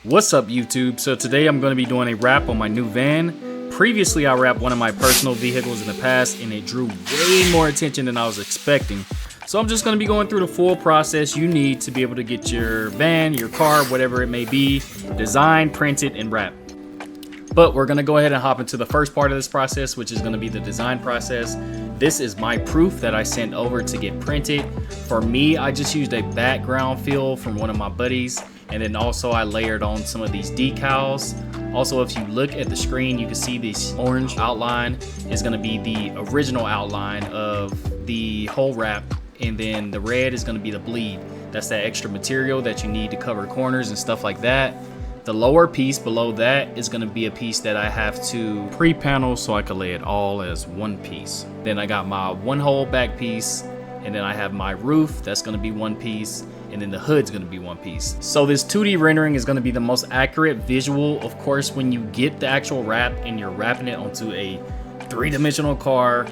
What's up YouTube? So today I'm going to be doing a wrap on my new van. Previously I wrapped one of my personal vehicles in the past and it drew way more attention than I was expecting. So I'm just going to be going through the full process you need to be able to get your van, your car, whatever it may be, designed, printed, and wrapped. But we're going to go ahead and hop into the first part of this process, which is going to be the design process. This is my proof that I sent over to get printed. For me, I just used a background fill from one of my buddies. And then also I layered on some of these decals. Also, if you look at the screen, you can see this orange outline is going to be the original outline of the whole wrap. And then the red is going to be the bleed. That's that extra material that you need to cover corners and stuff like that. The lower piece below that is going to be a piece that I have to pre-panel so I can lay it all as one piece. Then I got my one hole back piece, and then I have my roof that's going to be one piece, and then the hood's going to be one piece. So this 2D rendering is going to be the most accurate visual. Of course, when you get the actual wrap and you're wrapping it onto a three-dimensional car,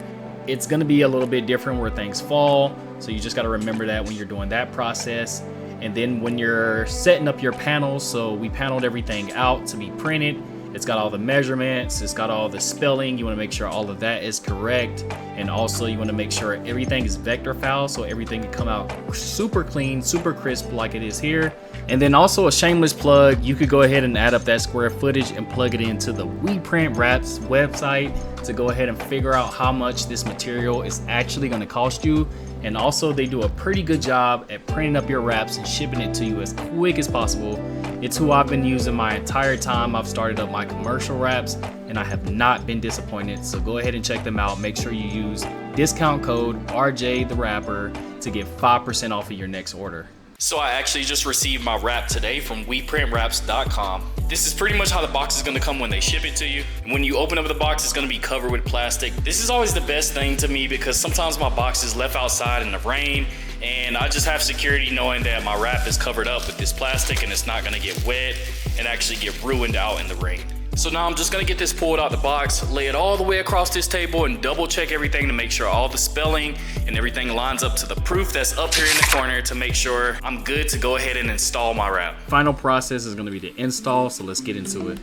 it's going to be a little bit different where things fall. So you just got to remember that when you're doing that process. And then when you're setting up your panels, so we paneled everything out to be printed. It's got all the measurements, it's got all the spelling. You want to make sure all of that is correct. And also you want to make sure everything is vector file, so everything can come out super clean, super crisp like it is here. And then also a shameless plug, you could go ahead and add up that square footage and plug it into the We Print Wraps website to go ahead and figure out how much this material is actually going to cost you. And also they do a pretty good job at printing up your wraps and shipping it to you as quick as possible. It's who I've been using my entire time I've started up my commercial wraps, and I have not been disappointed. So go ahead and check them out. Make sure you use discount code RJ the Rapper to get 5% off of your next order. So I actually just received my wrap today from WePrintWraps.com. This is pretty much how the box is going to come when they ship it to you. And when you open up the box, it's going to be covered with plastic. This is always the best thing to me because sometimes my box is left outside in the rain and I just have security knowing that my wrap is covered up with this plastic and it's not going to get wet and actually get ruined out in the rain. So now I'm just gonna get this pulled out the box, lay it all the way across this table and double check everything to make sure all the spelling and everything lines up to the proof that's up here in the corner to make sure I'm good to go ahead and install my wrap. Final process is gonna be the install, so let's get into it.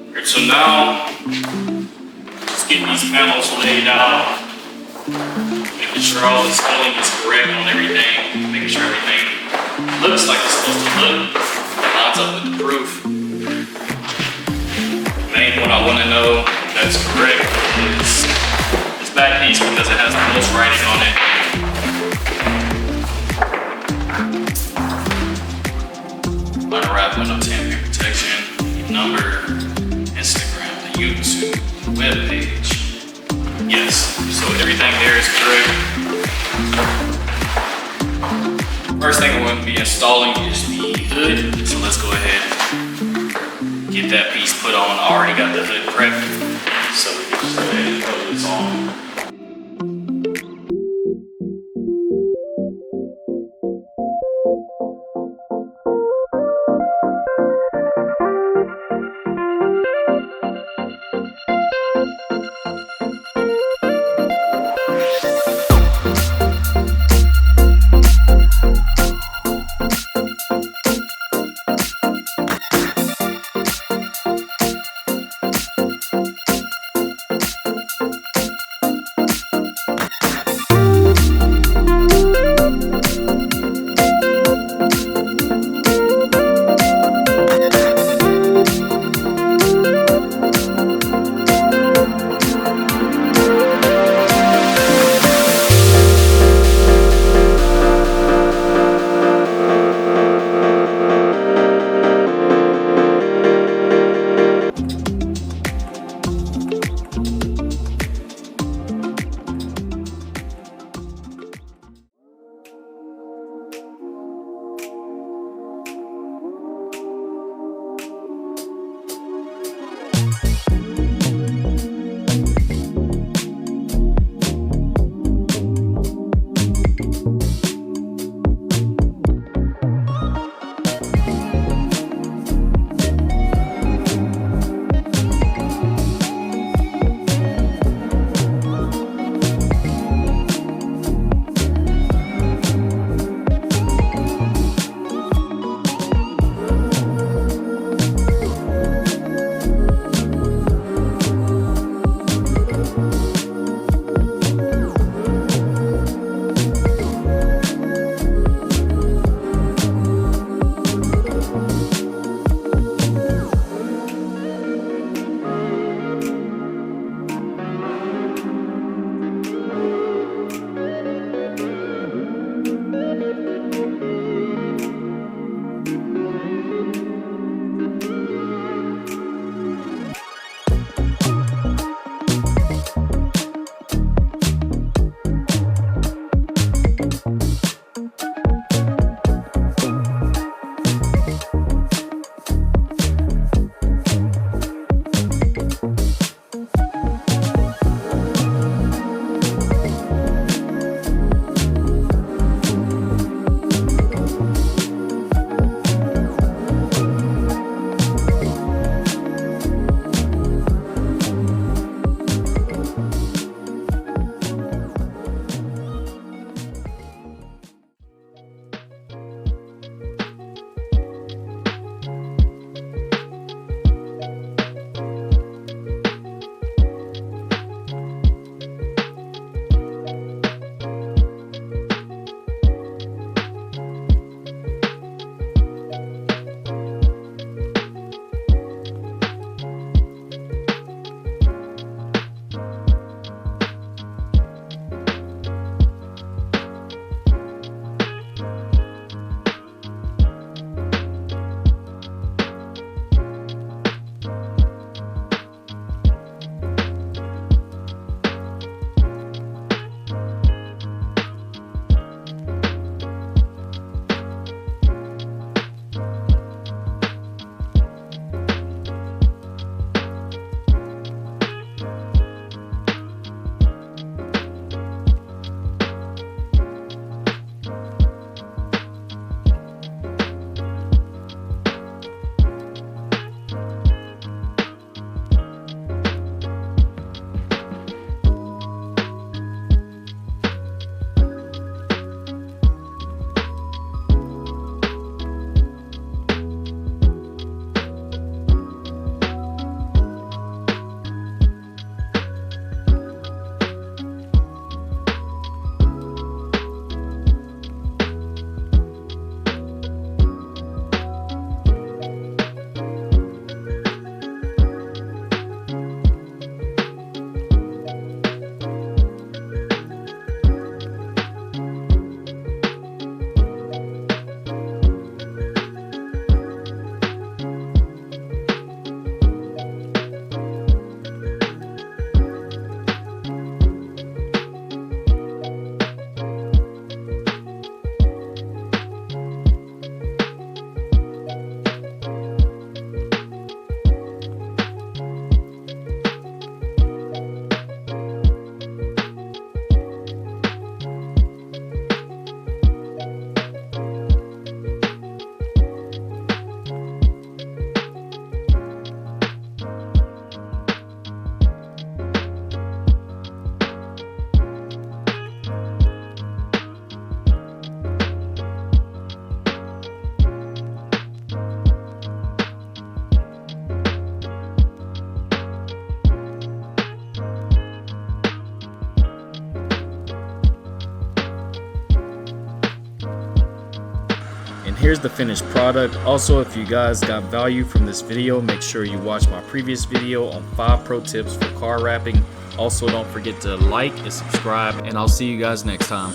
Alright, so now, just getting these panels laid out, making sure all the spelling is correct on everything, making sure everything looks like it's supposed to look. Lines up with the proof. Main what I want to know that's correct is this back piece because it has the most writing on it. Line wrap, window tampering protection, number, Instagram, the YouTube, the web page. Yes, so everything there is correct. First thing we're going to be installing is the hood, so let's go ahead and get that piece put on. I already got the hood prepped, so we can just go ahead and put this on. here's the finished product. Also, if you guys got value from this video, make sure you watch my previous video on 5 pro tips for car wrapping. Also, don't forget to like and subscribe, and I'll see you guys next time.